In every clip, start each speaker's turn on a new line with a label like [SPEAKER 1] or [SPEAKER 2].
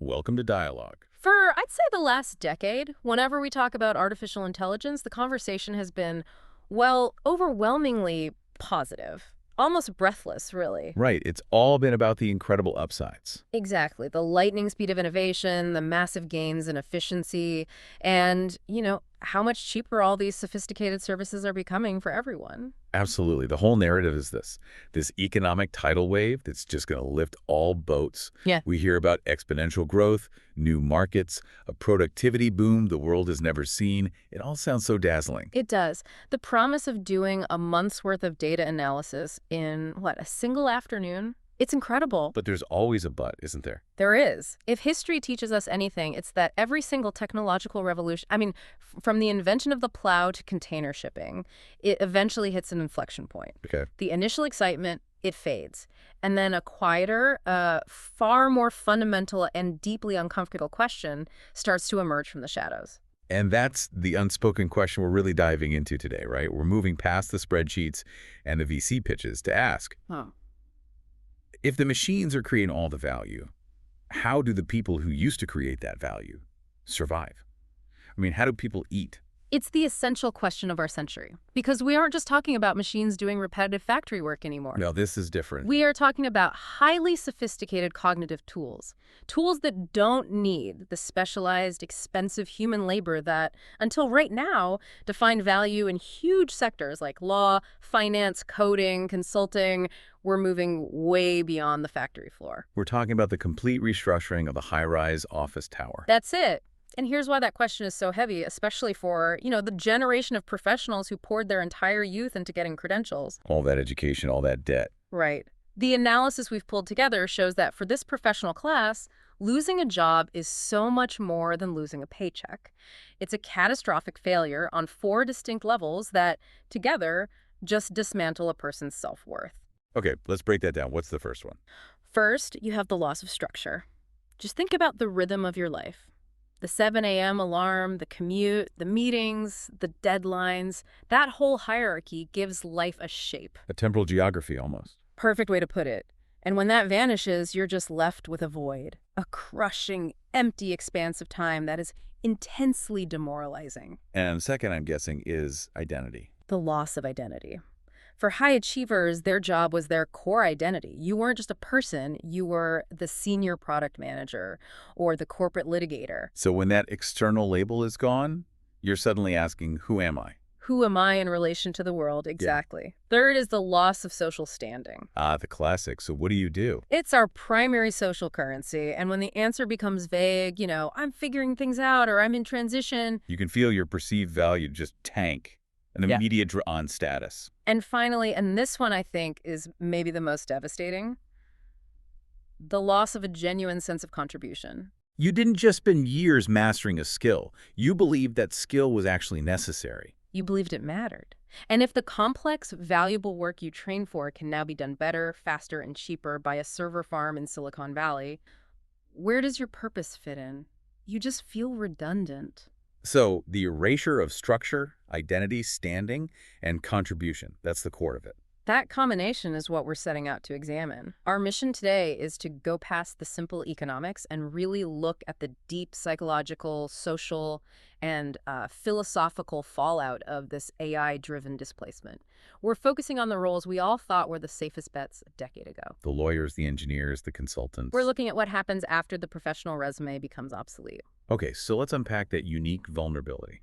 [SPEAKER 1] Welcome to Dialogue.
[SPEAKER 2] For, I'd say, the last decade, whenever we talk about artificial intelligence, the conversation has been, well, overwhelmingly positive. Almost breathless, really.
[SPEAKER 1] Right, it's all been about the incredible upsides.
[SPEAKER 2] Exactly. The lightning speed of innovation, the massive gains in efficiency, and, how much cheaper all these sophisticated services are becoming for everyone.
[SPEAKER 1] Absolutely. The whole narrative is this economic tidal wave that's just going to lift all boats.
[SPEAKER 2] Yeah.
[SPEAKER 1] We hear about exponential growth, new markets, a productivity boom the world has never seen. It all sounds so dazzling.
[SPEAKER 2] It does. The promise of doing a month's worth of data analysis in, a single afternoon? It's incredible.
[SPEAKER 1] But there's always a but, isn't there?
[SPEAKER 2] There is. If history teaches us anything, it's that every single technological revolution, from the invention of the plow to container shipping, it eventually hits an inflection point.
[SPEAKER 1] Okay.
[SPEAKER 2] The initial excitement, it fades. And then a quieter, far more fundamental and deeply uncomfortable question starts to emerge from the shadows.
[SPEAKER 1] And that's the unspoken question we're really diving into today, right? We're moving past the spreadsheets and the VC pitches to ask,
[SPEAKER 2] Oh.
[SPEAKER 1] if the machines are creating all the value, how do the people who used to create that value survive? How do people eat?
[SPEAKER 2] It's the essential question of our century, because we aren't just talking about machines doing repetitive factory work anymore.
[SPEAKER 1] No, this is different.
[SPEAKER 2] We are talking about highly sophisticated cognitive tools, tools that don't need the specialized, expensive human labor that, until right now, define value in huge sectors like law, finance, coding, consulting. We're moving way beyond the factory floor.
[SPEAKER 1] We're talking about the complete restructuring of the high-rise office tower.
[SPEAKER 2] That's it. And here's why that question is so heavy, especially for, the generation of professionals who poured their entire youth into getting credentials.
[SPEAKER 1] All that education, all that debt.
[SPEAKER 2] Right. The analysis we've pulled together shows that for this professional class, losing a job is so much more than losing a paycheck. It's a catastrophic failure on 4 distinct levels that, together, just dismantle a person's self-worth.
[SPEAKER 1] Okay, let's break that down. What's the first one?
[SPEAKER 2] First, you have the loss of structure. Just think about the rhythm of your life. The 7 a.m. alarm, the commute, the meetings, the deadlines, that whole hierarchy gives life a shape.
[SPEAKER 1] A temporal geography, almost.
[SPEAKER 2] Perfect way to put it. And when that vanishes, you're just left with a void, a crushing, empty expanse of time that is intensely demoralizing.
[SPEAKER 1] And second, I'm guessing, is identity.
[SPEAKER 2] The loss of identity. For high achievers, their job was their core identity. You weren't just a person, you were the senior product manager or the corporate litigator.
[SPEAKER 1] So when that external label is gone, you're suddenly asking, who am I?
[SPEAKER 2] Who am I in relation to the world? Exactly. Yeah. Third is the loss of social standing.
[SPEAKER 1] Ah, the classic. So what do you do?
[SPEAKER 2] It's our primary social currency. And when the answer becomes vague, I'm figuring things out or I'm in transition.
[SPEAKER 1] You can feel your perceived value just tank. An immediate draw on status.
[SPEAKER 2] And finally, and this one I think is maybe the most devastating, the loss of a genuine sense of contribution.
[SPEAKER 1] You didn't just spend years mastering a skill. You believed that skill was actually necessary.
[SPEAKER 2] You believed it mattered. And if the complex, valuable work you trained for can now be done better, faster, and cheaper by a server farm in Silicon Valley, where does your purpose fit in? You just feel redundant.
[SPEAKER 1] So the erasure of structure, identity, standing, and contribution, that's the core of it.
[SPEAKER 2] That combination is what we're setting out to examine. Our mission today is to go past the simple economics and really look at the deep psychological, social, and philosophical fallout of this AI-driven displacement. We're focusing on the roles we all thought were the safest bets a decade ago.
[SPEAKER 1] The lawyers, the engineers, the consultants.
[SPEAKER 2] We're looking at what happens after the professional resume becomes obsolete.
[SPEAKER 1] Okay, so let's unpack that unique vulnerability,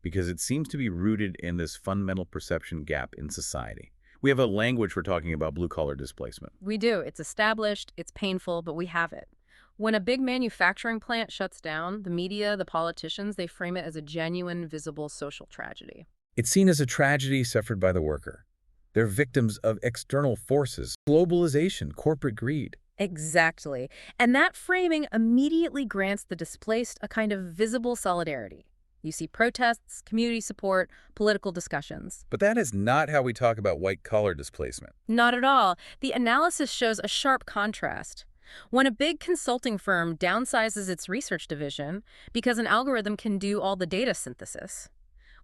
[SPEAKER 1] because it seems to be rooted in this fundamental perception gap in society. We have a language for talking about blue-collar displacement.
[SPEAKER 2] We do. It's established, it's painful, but we have it. When a big manufacturing plant shuts down, the media, the politicians, they frame it as a genuine, visible social tragedy.
[SPEAKER 1] It's seen as a tragedy suffered by the worker. They're victims of external forces, globalization, corporate greed.
[SPEAKER 2] Exactly. And that framing immediately grants the displaced a kind of visible solidarity. You see protests, community support, political discussions.
[SPEAKER 1] But that is not how we talk about white-collar displacement.
[SPEAKER 2] Not at all. The analysis shows a sharp contrast. When a big consulting firm downsizes its research division because an algorithm can do all the data synthesis,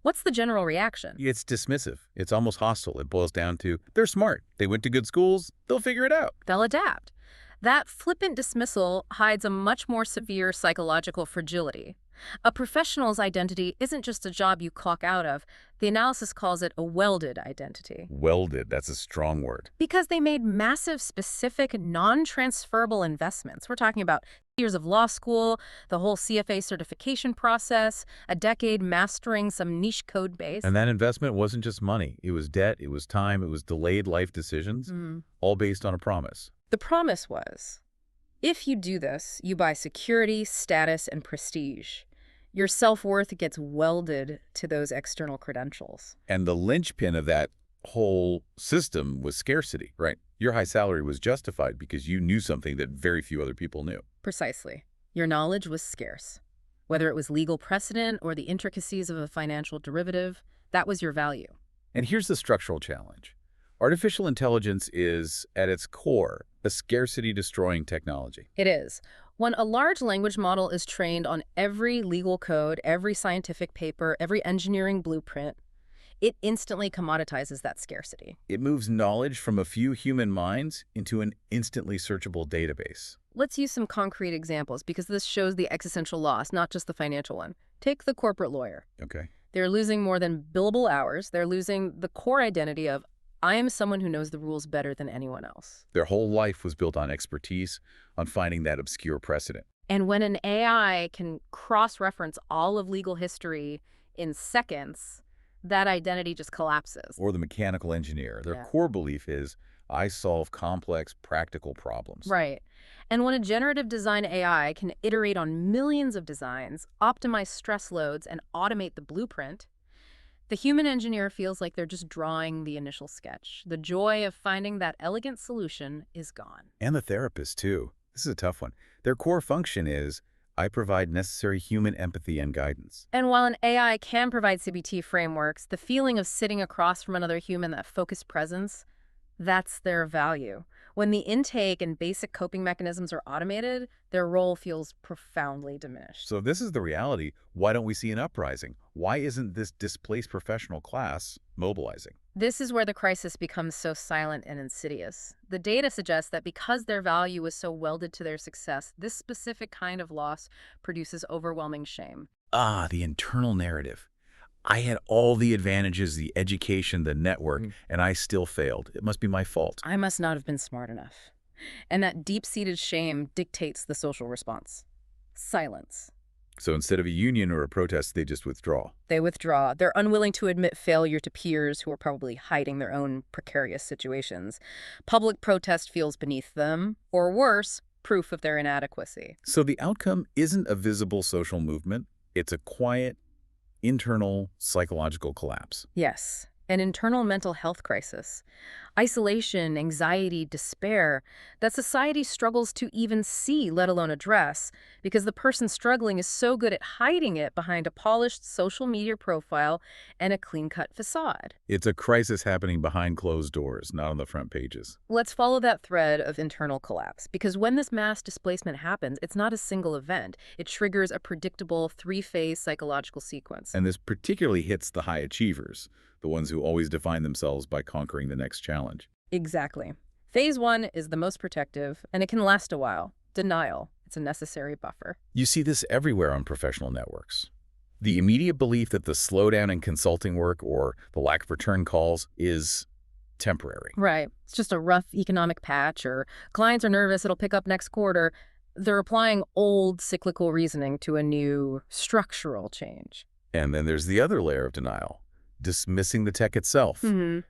[SPEAKER 2] what's the general reaction?
[SPEAKER 1] It's dismissive. It's almost hostile. It boils down to, they're smart. They went to good schools. They'll figure it out.
[SPEAKER 2] They'll adapt. That flippant dismissal hides a much more severe psychological fragility. A professional's identity isn't just a job you clock out of. The analysis calls it a welded identity.
[SPEAKER 1] Welded, that's a strong word.
[SPEAKER 2] Because they made massive, specific, non-transferable investments. We're talking about years of law school, the whole CFA certification process, a decade mastering some niche code base.
[SPEAKER 1] And that investment wasn't just money. It was debt, it was time, it was delayed life decisions, all based on a promise.
[SPEAKER 2] The promise was, if you do this, you buy security, status, and prestige. Your self-worth gets welded to those external credentials.
[SPEAKER 1] And the linchpin of that whole system was scarcity, right? Your high salary was justified because you knew something that very few other people knew.
[SPEAKER 2] Precisely. Your knowledge was scarce. Whether it was legal precedent or the intricacies of a financial derivative, that was your value.
[SPEAKER 1] And here's the structural challenge. Artificial intelligence is, at its core, a scarcity-destroying technology.
[SPEAKER 2] It is. When a large language model is trained on every legal code, every scientific paper, every engineering blueprint, it instantly commoditizes that scarcity.
[SPEAKER 1] It moves knowledge from a few human minds into an instantly searchable database.
[SPEAKER 2] Let's use some concrete examples because this shows the existential loss, not just the financial one. Take the corporate lawyer.
[SPEAKER 1] Okay.
[SPEAKER 2] They're losing more than billable hours. They're losing the core identity of, I am someone who knows the rules better than anyone else.
[SPEAKER 1] Their whole life was built on expertise, on finding that obscure precedent.
[SPEAKER 2] And when an AI can cross-reference all of legal history in seconds, that identity just collapses.
[SPEAKER 1] Or the mechanical engineer. Their core belief is, I solve complex, practical problems.
[SPEAKER 2] Right. And when a generative design AI can iterate on millions of designs, optimize stress loads, and automate the blueprint, the human engineer feels like they're just drawing the initial sketch. The joy of finding that elegant solution is gone.
[SPEAKER 1] And the therapist, too. This is a tough one. Their core function is, I provide necessary human empathy and guidance.
[SPEAKER 2] And while an AI can provide CBT frameworks, the feeling of sitting across from another human, that focused presence, that's their value. When the intake and basic coping mechanisms are automated, their role feels profoundly diminished.
[SPEAKER 1] So if this is the reality, why don't we see an uprising? Why isn't this displaced professional class mobilizing?
[SPEAKER 2] This is where the crisis becomes so silent and insidious. The data suggests that because their value is so welded to their success, this specific kind of loss produces overwhelming shame.
[SPEAKER 1] Ah, the internal narrative. I had all the advantages, the education, the network, and I still failed. It must be my fault.
[SPEAKER 2] I must not have been smart enough. And that deep-seated shame dictates the social response. Silence.
[SPEAKER 1] So instead of a union or a protest, they just withdraw.
[SPEAKER 2] They withdraw. They're unwilling to admit failure to peers who are probably hiding their own precarious situations. Public protest feels beneath them, or worse, proof of their inadequacy.
[SPEAKER 1] So the outcome isn't a visible social movement. It's a quiet, internal psychological collapse.
[SPEAKER 2] Yes, an internal mental health crisis. Isolation, anxiety, despair that society struggles to even see, let alone address, because the person struggling is so good at hiding it behind a polished social media profile and a clean-cut facade.
[SPEAKER 1] It's a crisis happening behind closed doors, not on the front pages.
[SPEAKER 2] Let's follow that thread of internal collapse, because when this mass displacement happens, it's not a single event. It triggers a predictable three-phase psychological sequence.
[SPEAKER 1] And this particularly hits the high achievers, the ones who always define themselves by conquering the next challenge.
[SPEAKER 2] Exactly. Phase 1 is the most protective, and it can last a while. Denial. It's a necessary buffer.
[SPEAKER 1] You see this everywhere on professional networks. The immediate belief that the slowdown in consulting work or the lack of return calls is temporary.
[SPEAKER 2] Right. It's just a rough economic patch, or clients are nervous it'll pick up next quarter. They're applying old cyclical reasoning to a new structural change.
[SPEAKER 1] And then there's the other layer of denial. Dismissing the tech itself.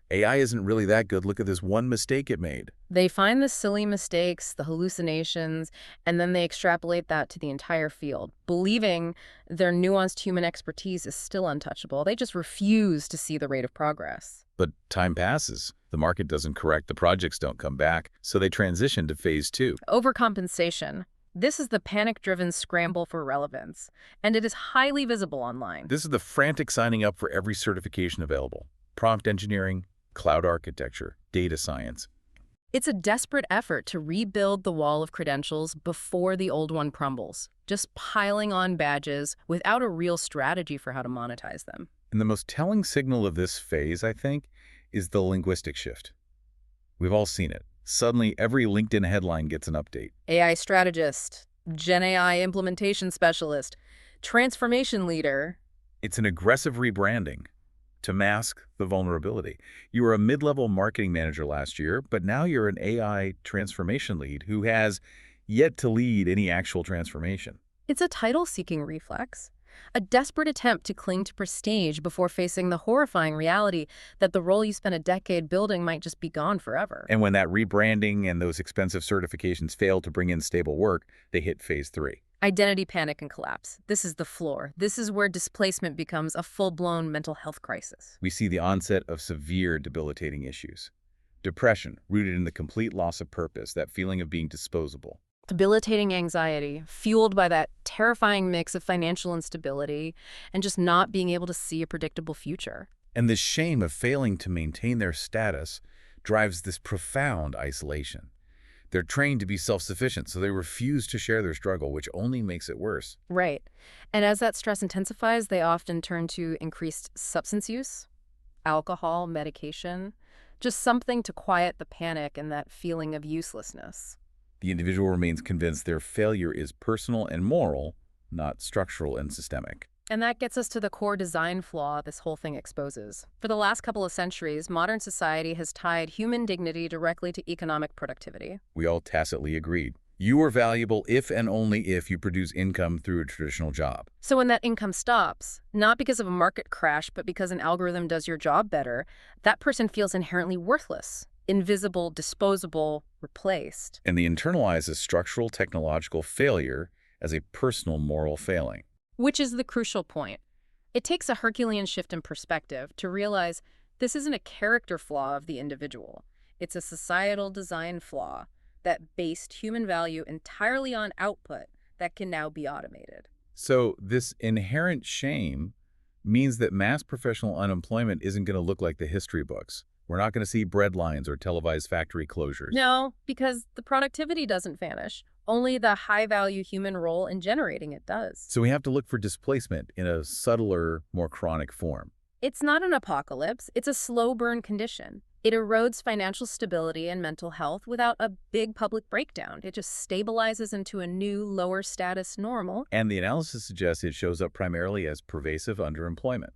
[SPEAKER 1] AI isn't really that good. Look at this one mistake it made.
[SPEAKER 2] They find the silly mistakes, the hallucinations, and then they extrapolate that to the entire field, believing their nuanced human expertise is still untouchable. They just refuse to see the rate of progress.
[SPEAKER 1] But time passes. The market doesn't correct. The projects don't come back. So they transition to phase 2.
[SPEAKER 2] Overcompensation. This is the panic-driven scramble for relevance, and it is highly visible online.
[SPEAKER 1] This is the frantic signing up for every certification available. Prompt engineering, cloud architecture, data science.
[SPEAKER 2] It's a desperate effort to rebuild the wall of credentials before the old one crumbles, just piling on badges without a real strategy for how to monetize them.
[SPEAKER 1] And the most telling signal of this phase, I think, is the linguistic shift. We've all seen it. Suddenly, every LinkedIn headline gets an update.
[SPEAKER 2] AI strategist, Gen AI implementation specialist, transformation leader.
[SPEAKER 1] It's an aggressive rebranding to mask the vulnerability. You were a mid-level marketing manager last year, but now you're an AI transformation lead who has yet to lead any actual transformation.
[SPEAKER 2] It's a title-seeking reflex, a desperate attempt to cling to prestige before facing the horrifying reality that the role you spent a decade building might just be gone forever.
[SPEAKER 1] And when that rebranding and those expensive certifications fail to bring in stable work, they hit phase 3.
[SPEAKER 2] Identity panic and collapse. This is the floor. This is where displacement becomes a full-blown mental health crisis.
[SPEAKER 1] We see the onset of severe debilitating issues. Depression, rooted in the complete loss of purpose, that feeling of being disposable.
[SPEAKER 2] Debilitating anxiety, fueled by that terrifying mix of financial instability and just not being able to see a predictable future.
[SPEAKER 1] And the shame of failing to maintain their status drives this profound isolation. They're trained to be self-sufficient, so they refuse to share their struggle, which only makes it worse.
[SPEAKER 2] Right. And as that stress intensifies, they often turn to increased substance use, alcohol, medication, just something to quiet the panic and that feeling of uselessness.
[SPEAKER 1] The individual remains convinced their failure is personal and moral, not structural and systemic.
[SPEAKER 2] And that gets us to the core design flaw this whole thing exposes. For the last couple of centuries, modern society has tied human dignity directly to economic productivity.
[SPEAKER 1] We all tacitly agreed. You are valuable if and only if you produce income through a traditional job.
[SPEAKER 2] So when that income stops, not because of a market crash, but because an algorithm does your job better, that person feels inherently worthless, invisible, disposable, replaced.
[SPEAKER 1] And they internalize a structural technological failure as a personal moral failing.
[SPEAKER 2] Which is the crucial point. It takes a Herculean shift in perspective to realize this isn't a character flaw of the individual. It's a societal design flaw that based human value entirely on output that can now be automated.
[SPEAKER 1] So this inherent shame means that mass professional unemployment isn't going to look like the history books. We're not going to see breadlines or televised factory closures.
[SPEAKER 2] No, because the productivity doesn't vanish. Only the high-value human role in generating it does.
[SPEAKER 1] So we have to look for displacement in a subtler, more chronic form.
[SPEAKER 2] It's not an apocalypse. It's a slow burn condition. It erodes financial stability and mental health without a big public breakdown. It just stabilizes into a new, lower status normal.
[SPEAKER 1] And the analysis suggests it shows up primarily as pervasive underemployment.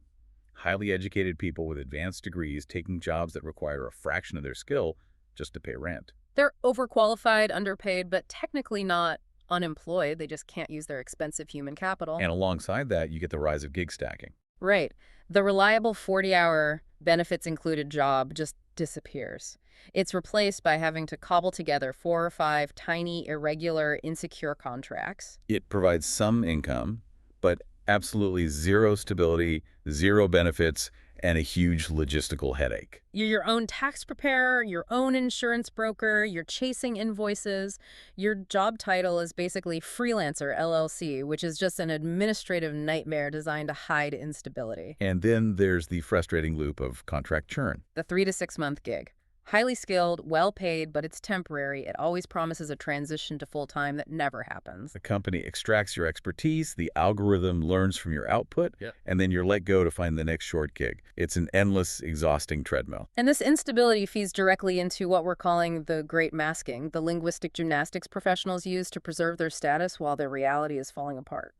[SPEAKER 1] Highly educated people with advanced degrees taking jobs that require a fraction of their skill just to pay rent.
[SPEAKER 2] They're overqualified, underpaid, but technically not unemployed. They just can't use their expensive human capital.
[SPEAKER 1] And alongside that, you get the rise of gig stacking.
[SPEAKER 2] Right. The reliable 40-hour benefits included job just disappears. It's replaced by having to cobble together 4 or 5 tiny, irregular, insecure contracts.
[SPEAKER 1] It provides some income, but absolutely zero stability, zero benefits, and a huge logistical headache.
[SPEAKER 2] You're your own tax preparer, your own insurance broker, you're chasing invoices. Your job title is basically freelancer LLC, which is just an administrative nightmare designed to hide instability.
[SPEAKER 1] And then there's the frustrating loop of contract churn.
[SPEAKER 2] The 3 to 6 month gig. Highly skilled, well paid, but it's temporary. It always promises a transition to full-time that never happens.
[SPEAKER 1] The company extracts your expertise, the algorithm learns from your output,
[SPEAKER 2] Yep.
[SPEAKER 1] and then you're let go to find the next short gig. It's an endless, exhausting treadmill.
[SPEAKER 2] And this instability feeds directly into what we're calling the great masking, the linguistic gymnastics professionals use to preserve their status while their reality is falling apart.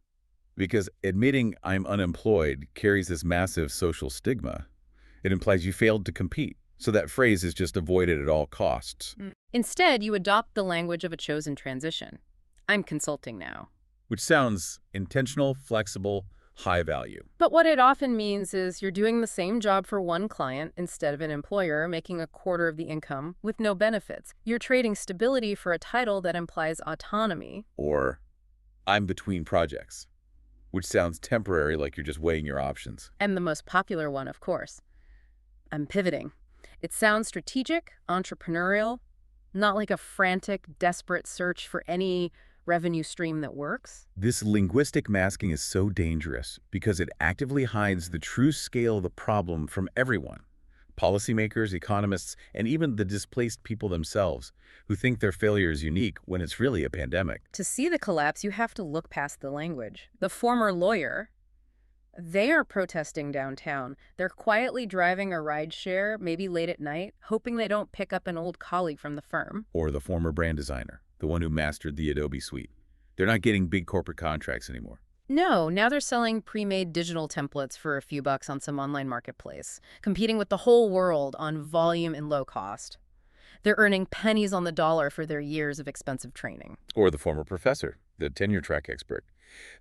[SPEAKER 1] Because admitting I'm unemployed carries this massive social stigma. It implies you failed to compete. So that phrase is just avoided at all costs.
[SPEAKER 2] Instead, you adopt the language of a chosen transition. I'm consulting now.
[SPEAKER 1] Which sounds intentional, flexible, high value.
[SPEAKER 2] But what it often means is you're doing the same job for one client instead of an employer, making a quarter of the income with no benefits. You're trading stability for a title that implies autonomy.
[SPEAKER 1] Or I'm between projects, which sounds temporary, like you're just weighing your options.
[SPEAKER 2] And the most popular one, of course. I'm pivoting. It sounds strategic, entrepreneurial, not like a frantic, desperate search for any revenue stream that works.
[SPEAKER 1] This linguistic masking is so dangerous because it actively hides the true scale of the problem from everyone. Policymakers, economists, and even the displaced people themselves, who think their failure is unique when it's really a pandemic.
[SPEAKER 2] To see the collapse, you have to look past the language. The former lawyer, They are protesting downtown. They're quietly driving a rideshare, maybe late at night, hoping they don't pick up an old colleague from the firm.
[SPEAKER 1] Or the former brand designer, the one who mastered the Adobe suite. They're not getting big corporate contracts anymore.
[SPEAKER 2] No, now they're selling pre-made digital templates for a few bucks on some online marketplace, competing with the whole world on volume and low cost. They're earning pennies on the dollar for their years of expensive training.
[SPEAKER 1] Or the former professor, the tenure track expert.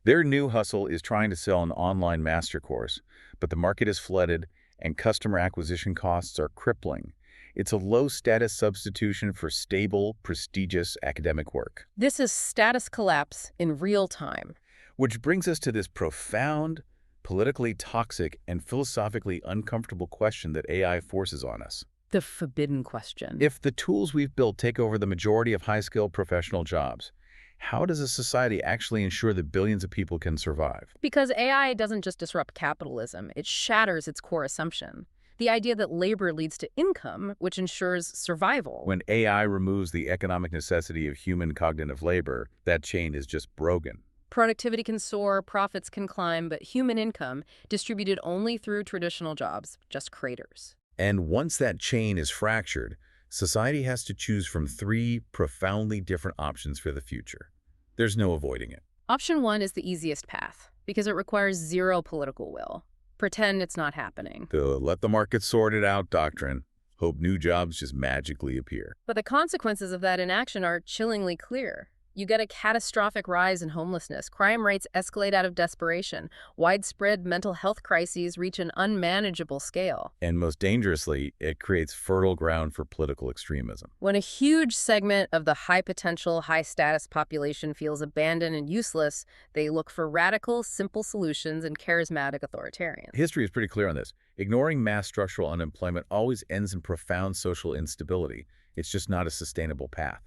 [SPEAKER 1] Their new hustle is trying to sell an online master course, but the market is flooded and customer acquisition costs are crippling. It's a low-status substitution for stable, prestigious academic work.
[SPEAKER 2] This is status collapse in real time.
[SPEAKER 1] Which brings us to this profound, politically toxic, and philosophically uncomfortable question that AI forces on us.
[SPEAKER 2] The forbidden question.
[SPEAKER 1] If the tools we've built take over the majority of high-skilled professional jobs, how does a society actually ensure that billions of people can survive?
[SPEAKER 2] Because AI doesn't just disrupt capitalism, it shatters its core assumption. The idea that labor leads to income, which ensures survival.
[SPEAKER 1] When AI removes the economic necessity of human cognitive labor, that chain is just broken.
[SPEAKER 2] Productivity can soar, profits can climb, but human income, distributed only through traditional jobs, just craters.
[SPEAKER 1] And once that chain is fractured, society has to choose from three profoundly different options for the future. There's no avoiding it.
[SPEAKER 2] Option one is the easiest path, because it requires zero political will. Pretend it's not happening.
[SPEAKER 1] The let the market sort it out doctrine. Hope new jobs just magically appear.
[SPEAKER 2] But the consequences of that inaction are chillingly clear. You get a catastrophic rise in homelessness. Crime rates escalate out of desperation. Widespread mental health crises reach an unmanageable scale.
[SPEAKER 1] And most dangerously, it creates fertile ground for political extremism.
[SPEAKER 2] When a huge segment of the high-potential, high-status population feels abandoned and useless, they look for radical, simple solutions and charismatic authoritarians.
[SPEAKER 1] History is pretty clear on this. Ignoring mass structural unemployment always ends in profound social instability. It's just not a sustainable path.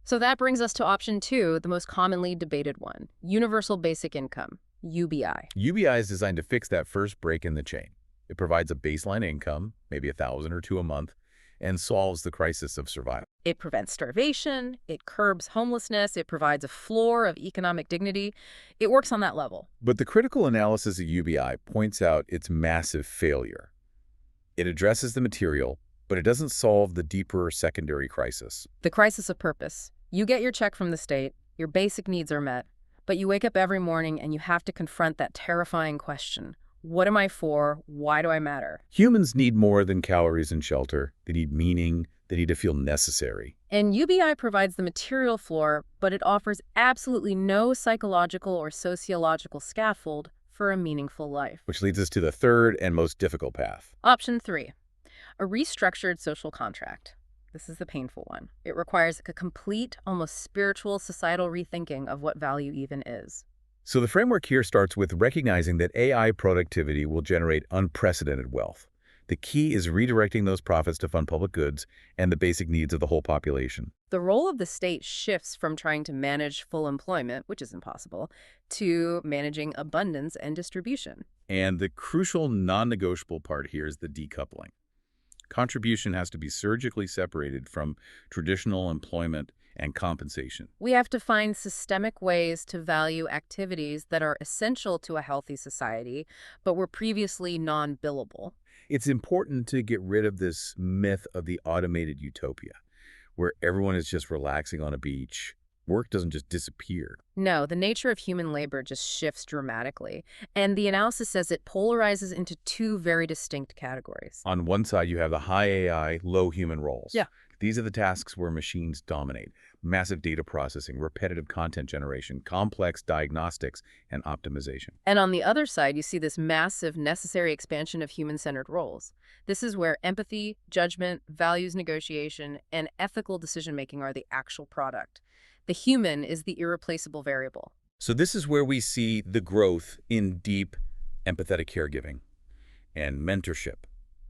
[SPEAKER 2] So that brings us to option two, the most commonly debated one, universal basic income, UBI.
[SPEAKER 1] UBI is designed to fix that first break in the chain. It provides a baseline income, maybe $1,000 or $2,000 a month, and solves the crisis of survival.
[SPEAKER 2] It prevents starvation, it curbs homelessness, it provides a floor of economic dignity. It works on that level.
[SPEAKER 1] But the critical analysis of UBI points out its massive failure. It addresses the material, but it doesn't solve the deeper secondary crisis.
[SPEAKER 2] The crisis of purpose. You get your check from the state, your basic needs are met, but you wake up every morning and you have to confront that terrifying question. What am I for? Why do I matter?
[SPEAKER 1] Humans need more than calories and shelter. They need meaning. They need to feel necessary.
[SPEAKER 2] And UBI provides the material floor, but it offers absolutely no psychological or sociological scaffold for a meaningful life.
[SPEAKER 1] Which leads us to the third and most difficult path.
[SPEAKER 2] Option three, a restructured social contract. This is the painful one. It requires a complete, almost spiritual, societal rethinking of what value even is.
[SPEAKER 1] So the framework here starts with recognizing that AI productivity will generate unprecedented wealth. The key is redirecting those profits to fund public goods and the basic needs of the whole population.
[SPEAKER 2] The role of the state shifts from trying to manage full employment, which is impossible, to managing abundance and distribution.
[SPEAKER 1] And the crucial non-negotiable part here is the decoupling. Contribution has to be surgically separated from traditional employment and compensation.
[SPEAKER 2] We have to find systemic ways to value activities that are essential to a healthy society, but were previously non-billable.
[SPEAKER 1] It's important to get rid of this myth of the automated utopia, where everyone is just relaxing on a beach. Work doesn't just disappear.
[SPEAKER 2] No, the nature of human labor just shifts dramatically, and the analysis says it polarizes into two very distinct categories.
[SPEAKER 1] On one side, you have the high AI, low human roles.
[SPEAKER 2] Yeah.
[SPEAKER 1] These are the tasks where machines dominate. Massive data processing, repetitive content generation, complex diagnostics, and optimization.
[SPEAKER 2] And on the other side, you see this massive, necessary expansion of human-centered roles. This is where empathy, judgment, values negotiation, and ethical decision-making are the actual product. The human is the irreplaceable variable.
[SPEAKER 1] So this is where we see the growth in deep, empathetic caregiving and mentorship,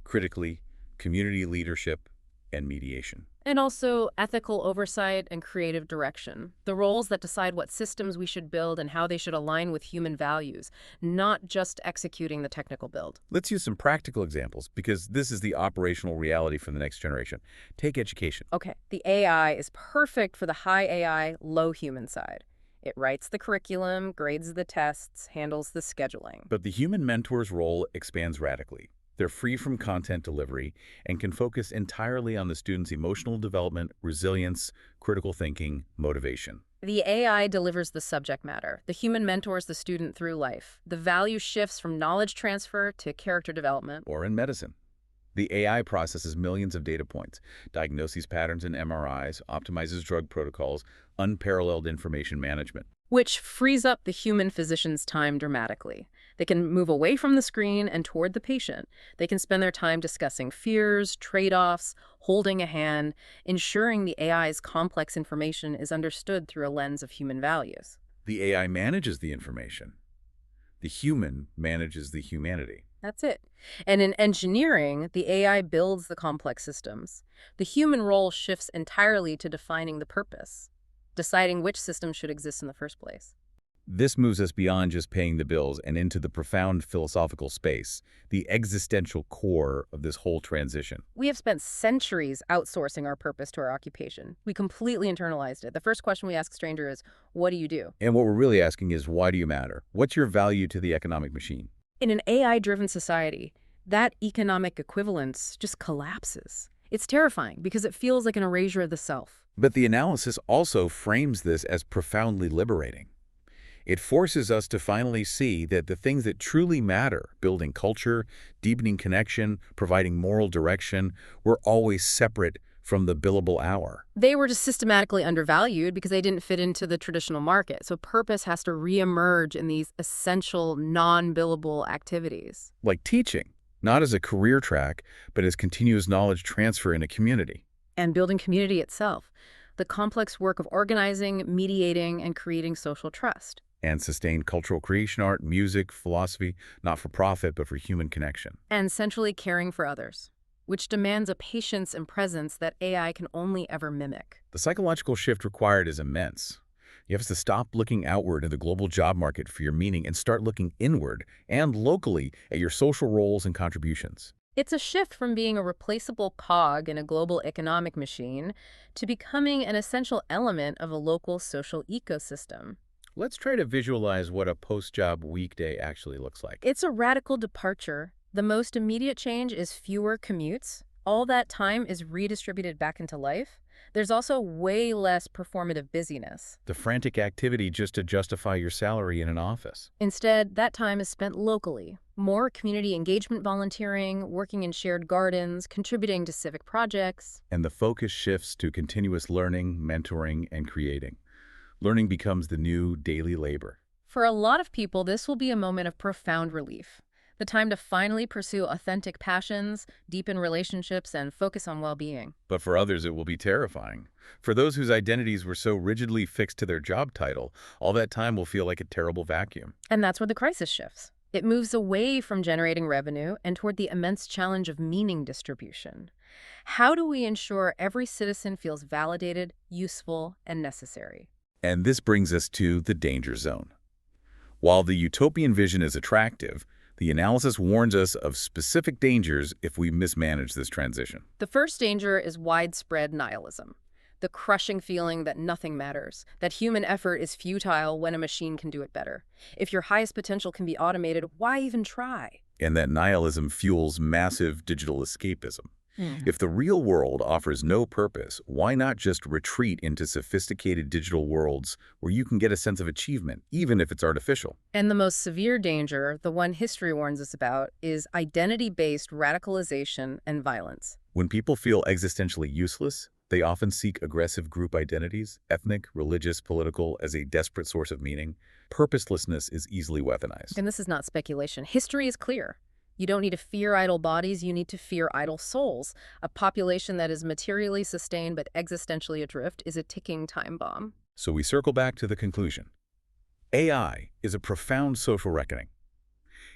[SPEAKER 1] critically, community leadership, and mediation.
[SPEAKER 2] And also ethical oversight and creative direction. The roles that decide what systems we should build and how they should align with human values, not just executing the technical build.
[SPEAKER 1] Let's use some practical examples because this is the operational reality for the next generation. Take education.
[SPEAKER 2] Okay, the AI is perfect for the high AI, low human side. It writes the curriculum, grades the tests, handles the scheduling.
[SPEAKER 1] But the human mentor's role expands radically. They're free from content delivery and can focus entirely on the student's emotional development, resilience, critical thinking, motivation.
[SPEAKER 2] The AI delivers the subject matter. The human mentors the student through life. The value shifts from knowledge transfer to character development.
[SPEAKER 1] Or in medicine. The AI processes millions of data points, diagnoses patterns in MRIs, optimizes drug protocols, unparalleled information management.
[SPEAKER 2] Which frees up the human physician's time dramatically. They can move away from the screen and toward the patient. They can spend their time discussing fears, trade-offs, holding a hand, ensuring the AI's complex information is understood through a lens of human values.
[SPEAKER 1] The AI manages the information. The human manages the humanity.
[SPEAKER 2] That's it. And in engineering, the AI builds the complex systems. The human role shifts entirely to defining the purpose, deciding which system should exist in the first place.
[SPEAKER 1] This moves us beyond just paying the bills and into the profound philosophical space, the existential core of this whole transition.
[SPEAKER 2] We have spent centuries outsourcing our purpose to our occupation. We completely internalized it. The first question we ask a stranger is, what do you do?
[SPEAKER 1] And what we're really asking is, why do you matter? What's your value to the economic machine?
[SPEAKER 2] In an AI-driven society, that economic equivalence just collapses. It's terrifying because it feels like an erasure of the self.
[SPEAKER 1] But the analysis also frames this as profoundly liberating. It forces us to finally see that the things that truly matter, building culture, deepening connection, providing moral direction, were always separate from the billable hour.
[SPEAKER 2] They were just systematically undervalued because they didn't fit into the traditional market. So purpose has to reemerge in these essential non-billable activities.
[SPEAKER 1] Like teaching, not as a career track, but as continuous knowledge transfer in a community.
[SPEAKER 2] And building community itself, the complex work of organizing, mediating, and creating social trust.
[SPEAKER 1] And sustained cultural creation art, music, philosophy, not for profit, but for human connection.
[SPEAKER 2] And centrally caring for others, which demands a patience and presence that AI can only ever mimic.
[SPEAKER 1] The psychological shift required is immense. You have to stop looking outward in the global job market for your meaning and start looking inward and locally at your social roles and contributions.
[SPEAKER 2] It's a shift from being a replaceable cog in a global economic machine to becoming an essential element of a local social ecosystem.
[SPEAKER 1] Let's try to visualize what a post-job weekday actually looks like.
[SPEAKER 2] It's a radical departure. The most immediate change is fewer commutes. All that time is redistributed back into life. There's also way less performative busyness.
[SPEAKER 1] The frantic activity just to justify your salary in an office.
[SPEAKER 2] Instead, that time is spent locally. More community engagement volunteering, working in shared gardens, contributing to civic projects.
[SPEAKER 1] And the focus shifts to continuous learning, mentoring, and creating. Learning becomes the new daily labor.
[SPEAKER 2] For a lot of people, this will be a moment of profound relief. The time to finally pursue authentic passions, deepen relationships, and focus on well-being.
[SPEAKER 1] But for others, it will be terrifying. For those whose identities were so rigidly fixed to their job title, all that time will feel like a terrible vacuum.
[SPEAKER 2] And that's where the crisis shifts. It moves away from generating revenue and toward the immense challenge of meaning distribution. How do we ensure every citizen feels validated, useful, and necessary?
[SPEAKER 1] And this brings us to the danger zone. While the utopian vision is attractive, the analysis warns us of specific dangers if we mismanage this transition.
[SPEAKER 2] The first danger is widespread nihilism, the crushing feeling that nothing matters, that human effort is futile when a machine can do it better. If your highest potential can be automated, why even try?
[SPEAKER 1] And that nihilism fuels massive digital escapism. If the real world offers no purpose, why not just retreat into sophisticated digital worlds where you can get a sense of achievement, even if it's artificial?
[SPEAKER 2] And the most severe danger, the one history warns us about, is identity-based radicalization and violence.
[SPEAKER 1] When people feel existentially useless, they often seek aggressive group identities, ethnic, religious, political, as a desperate source of meaning. Purposelessness is easily weaponized.
[SPEAKER 2] And this is not speculation. History is clear. You don't need to fear idle bodies, you need to fear idle souls. A population that is materially sustained but existentially adrift is a ticking time bomb.
[SPEAKER 1] So we circle back to the conclusion. AI is a profound social reckoning.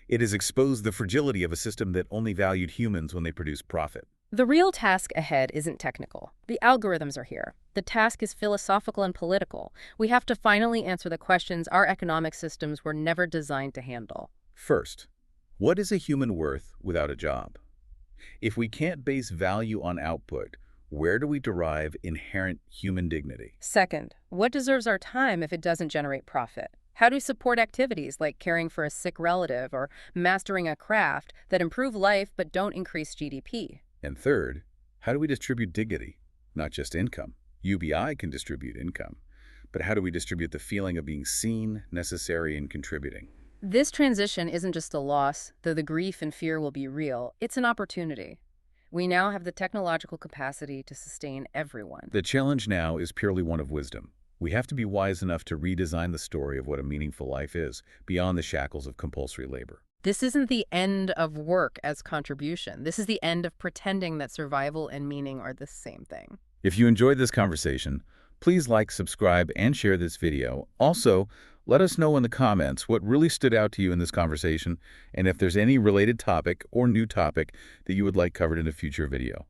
[SPEAKER 1] It has exposed the fragility of a system that only valued humans when they produced profit.
[SPEAKER 2] The real task ahead isn't technical. The algorithms are here. The task is philosophical and political. We have to finally answer the questions our economic systems were never designed to handle.
[SPEAKER 1] First, what is a human worth without a job? If we can't base value on output, Where do we derive inherent human dignity?
[SPEAKER 2] Second, what deserves our time if it doesn't generate profit? How do we support activities like caring for a sick relative or mastering a craft that improve life but don't increase GDP?
[SPEAKER 1] And third, how do we distribute dignity? Not just income. UBI can distribute income. But how do we distribute the feeling of being seen, necessary, and contributing?
[SPEAKER 2] This transition isn't just a loss, though the grief and fear will be real. It's an opportunity. We now have the technological capacity to sustain everyone.
[SPEAKER 1] The challenge now is purely one of wisdom. We have to be wise enough to redesign the story of what a meaningful life is, beyond the shackles of compulsory labor.
[SPEAKER 2] This isn't the end of work as contribution. This is the end of pretending that survival and meaning are the same thing.
[SPEAKER 1] If you enjoyed this conversation, please like, subscribe, and share this video. Also, let us know in the comments what really stood out to you in this conversation and if there's any related topic or new topic that you would like covered in a future video.